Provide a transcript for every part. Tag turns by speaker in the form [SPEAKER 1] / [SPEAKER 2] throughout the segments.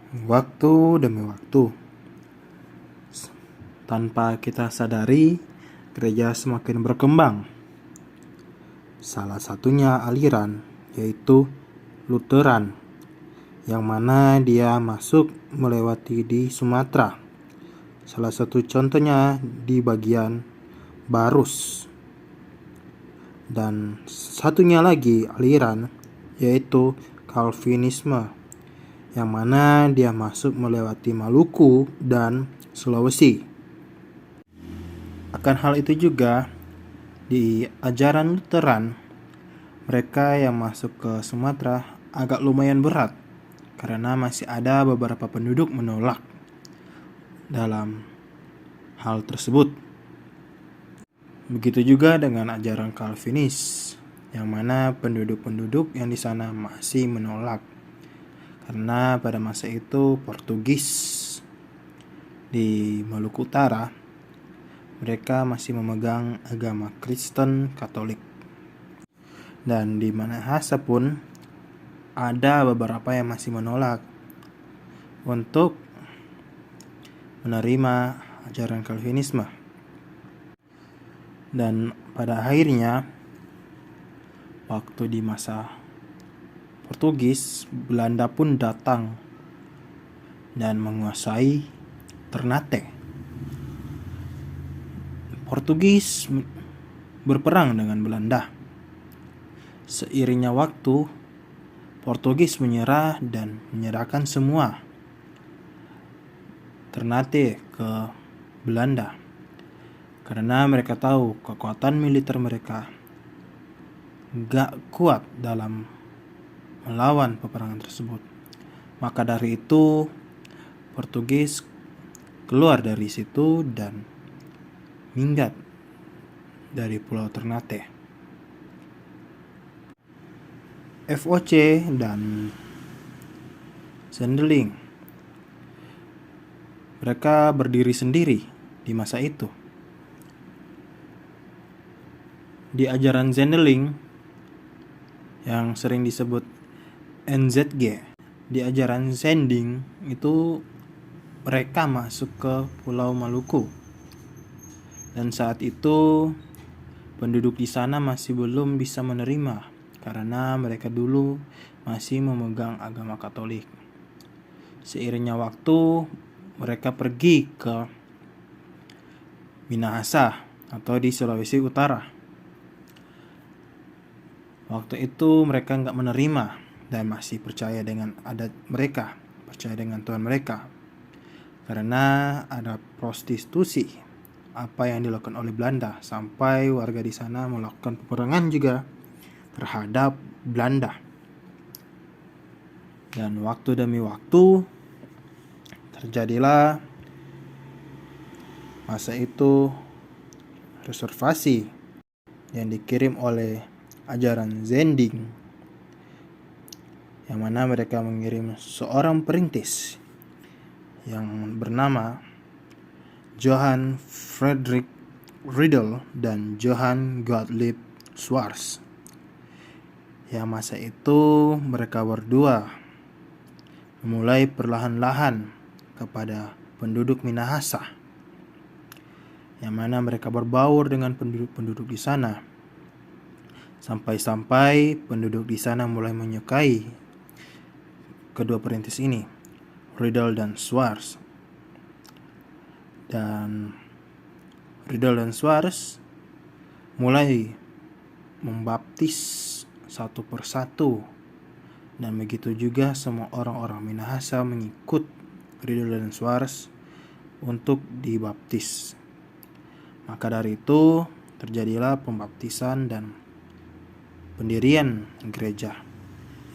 [SPEAKER 1] Waktu demi waktu, tanpa kita sadari, gereja semakin berkembang. Salah satunya aliran, yaitu Lutheran, yang mana dia masuk melewati di Sumatera. Salah satu contohnya di bagian Barus. Dan satunya lagi aliran, yaitu Calvinisme, yang mana dia masuk melewati Maluku dan Sulawesi. Akan hal itu juga, di ajaran Lutheran, mereka yang masuk ke Sumatera agak lumayan berat, karena masih ada beberapa penduduk menolak dalam hal tersebut. Begitu juga dengan ajaran Calvinis, yang mana penduduk-penduduk yang di sana masih menolak. Karena pada masa itu Portugis di Maluku Utara, mereka masih memegang agama Kristen Katolik. Dan di Minahasa pun ada beberapa yang masih menolak untuk menerima ajaran Calvinisme. Dan pada akhirnya, waktu di masa Portugis, Belanda pun datang dan menguasai Ternate. Portugis berperang dengan Belanda. Seiringnya waktu, Portugis menyerah dan menyerahkan semua Ternate ke Belanda. Karena mereka tahu kekuatan militer mereka gak kuat dalam melawan peperangan tersebut. Maka dari itu Portugis keluar dari situ dan minggat dari Pulau Ternate. VOC dan Zendeling, mereka berdiri sendiri di masa itu. Di ajaran Zendeling yang sering disebut NZG, di ajaran Zending itu mereka masuk ke Pulau Maluku. Dan saat itu penduduk di sana masih belum bisa menerima, karena mereka dulu masih memegang agama Katolik. Seiringnya waktu, mereka pergi ke Minahasa atau di Sulawesi Utara. Waktu itu mereka gak menerima dan masih percaya dengan adat mereka, percaya dengan Tuhan mereka. Karena ada prostitusi, apa yang dilakukan oleh Belanda, sampai warga di sana melakukan peperangan juga terhadap Belanda. Dan waktu demi waktu terjadilah masa itu reservasi yang dikirim oleh ajaran Zending, yang mana mereka mengirim seorang perintis yang bernama Johann Friedrich Riedel dan Johann Gottlieb Schwarz. Yang masa itu mereka berdua memulai perlahan-lahan kepada penduduk Minahasa, yang mana mereka berbaur dengan penduduk-penduduk di sana. Sampai-sampai penduduk di sana mulai menyukai kedua perintis ini, Riedel dan Schwarz. Dan Riedel dan Schwarz mulai membaptis satu persatu. Dan begitu juga semua orang-orang Minahasa mengikut Riedel dan Schwarz untuk dibaptis. Maka dari itu terjadilah pembaptisan dan pendirian gereja,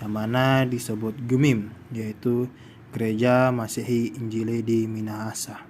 [SPEAKER 1] yang mana disebut Gemim, yaitu Gereja Masehi Injili di Minahasa.